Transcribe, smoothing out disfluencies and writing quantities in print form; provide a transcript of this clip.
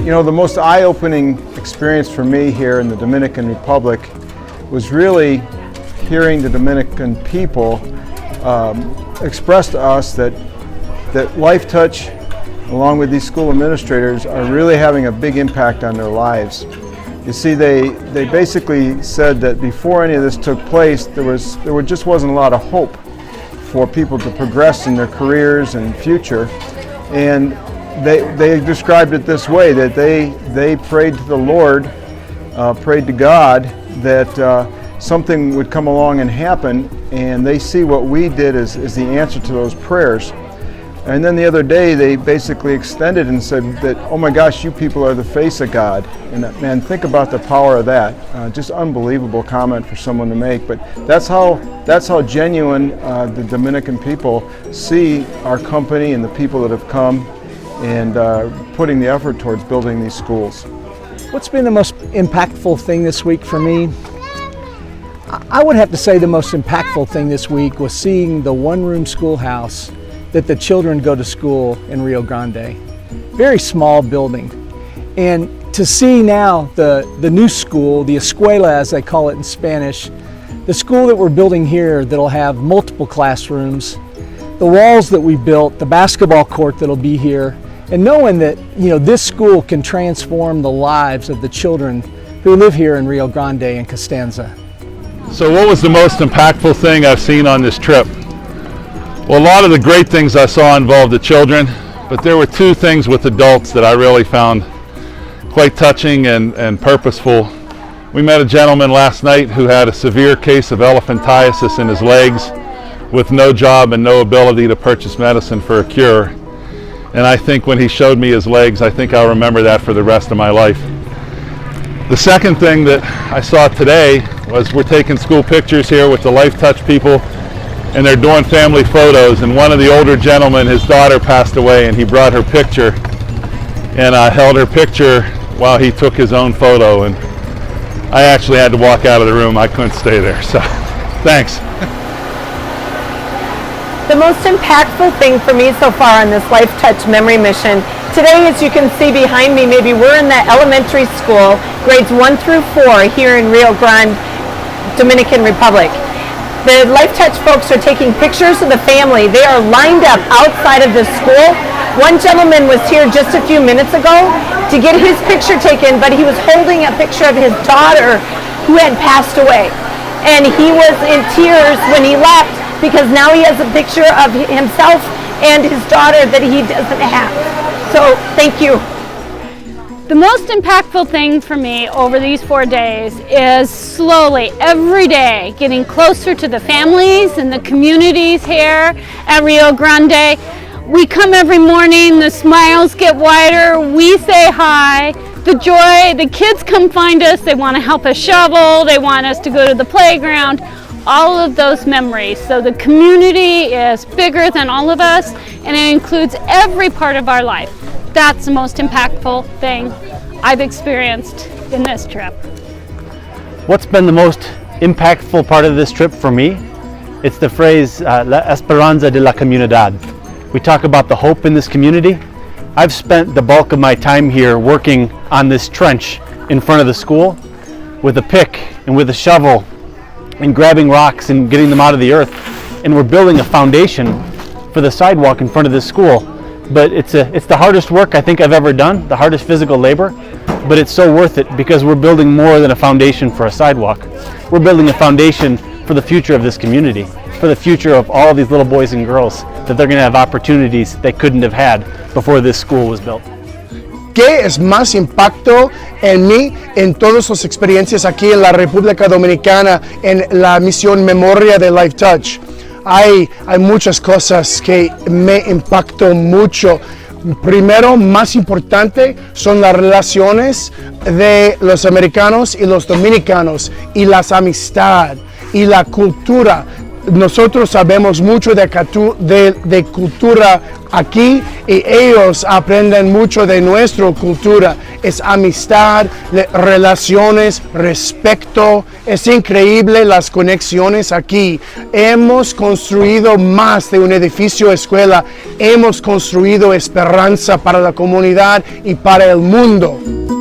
You know, the most eye-opening experience for me here in the Dominican Republic was really hearing the Dominican people express to us that Lifetouch, along with these school administrators, are really having a big impact on their lives. You see, they basically said that before any of this took place, there just wasn't a lot of hope for people to progress in their careers and future. And they described it this way, that they prayed to the Lord, prayed to God that something would come along and happen, and they see what we did as the answer to those prayers. And then the other day they basically extended and said that, oh my gosh, you people are the face of God. And man, think about the power of that. Just unbelievable comment for someone to make, but that's how genuine the Dominican people see our company and the people that have come and putting the effort towards building these schools. What's been the most impactful thing this week for me? I would have to say the most impactful thing this week was seeing the one-room schoolhouse that the children go to school in Rio Grande. Very small building. And to see now the new school, the escuela as they call it in Spanish, the school that we're building here that'll have multiple classrooms, the walls that we built, the basketball court that'll be here, and knowing that, you know, this school can transform the lives of the children who live here in Rio Grande and Costanza. So what was the most impactful thing I've seen on this trip? Well, a lot of the great things I saw involved the children, but there were two things with adults that I really found quite touching and purposeful. We met a gentleman last night who had a severe case of elephantiasis in his legs with no job and no ability to purchase medicine for a cure. And I think when he showed me his legs, I think I'll remember that for the rest of my life. The second thing that I saw today was we're taking school pictures here with the Lifetouch people, and they're doing family photos, and one of the older gentlemen, his daughter passed away, and he brought her picture, and I held her picture while he took his own photo, and I actually had to walk out of the room. I couldn't stay there, so thanks. The most impactful thing for me so far on this Lifetouch memory mission, today, as you can see behind me, maybe we're in the elementary school, grades 1 through 4 here in Rio Grande, Dominican Republic. The Lifetouch folks are taking pictures of the family. They are lined up outside of this school. One gentleman was here just a few minutes ago to get his picture taken, but he was holding a picture of his daughter who had passed away. And he was in tears when he left because now he has a picture of himself and his daughter that he doesn't have. So thank you. The most impactful thing for me over these 4 days is slowly, every day, getting closer to the families and the communities here at Rio Grande. We come every morning, the smiles get wider, we say hi, the joy, the kids come find us, they want to help us shovel, they want us to go to the playground, all of those memories. So the community is bigger than all of us, and it includes every part of our life. That's the most impactful thing I've experienced in this trip. What's been the most impactful part of this trip for me? It's the phrase, La Esperanza de la Comunidad. We talk about the hope in this community. I've spent the bulk of my time here working on this trench in front of the school with a pick and with a shovel and grabbing rocks and getting them out of the earth. And we're building a foundation for the sidewalk in front of this school. But it's the hardest work I think I've ever done, the hardest physical labor, but it's so worth it because we're building more than a foundation for a sidewalk. We're building a foundation for the future of this community, for the future of all of these little boys and girls, that they're going to have opportunities they couldn't have had before this school was built. ¿Qué es más impacto en mí, en todas sus experiencias aquí en la República Dominicana, en la misión Memoria de Lifetouch? Hay muchas cosas que me impactan mucho. Primero, más importante, son las relaciones de los americanos y los dominicanos y las amistades y la cultura. nosotros sabemos mucho de cultura aquí y ellos aprenden mucho de nuestra cultura. Es amistad, relaciones, respeto. Es increíble las conexiones aquí. Hemos construido más de un edificio escuela. Hemos construido esperanza para la comunidad y para el mundo.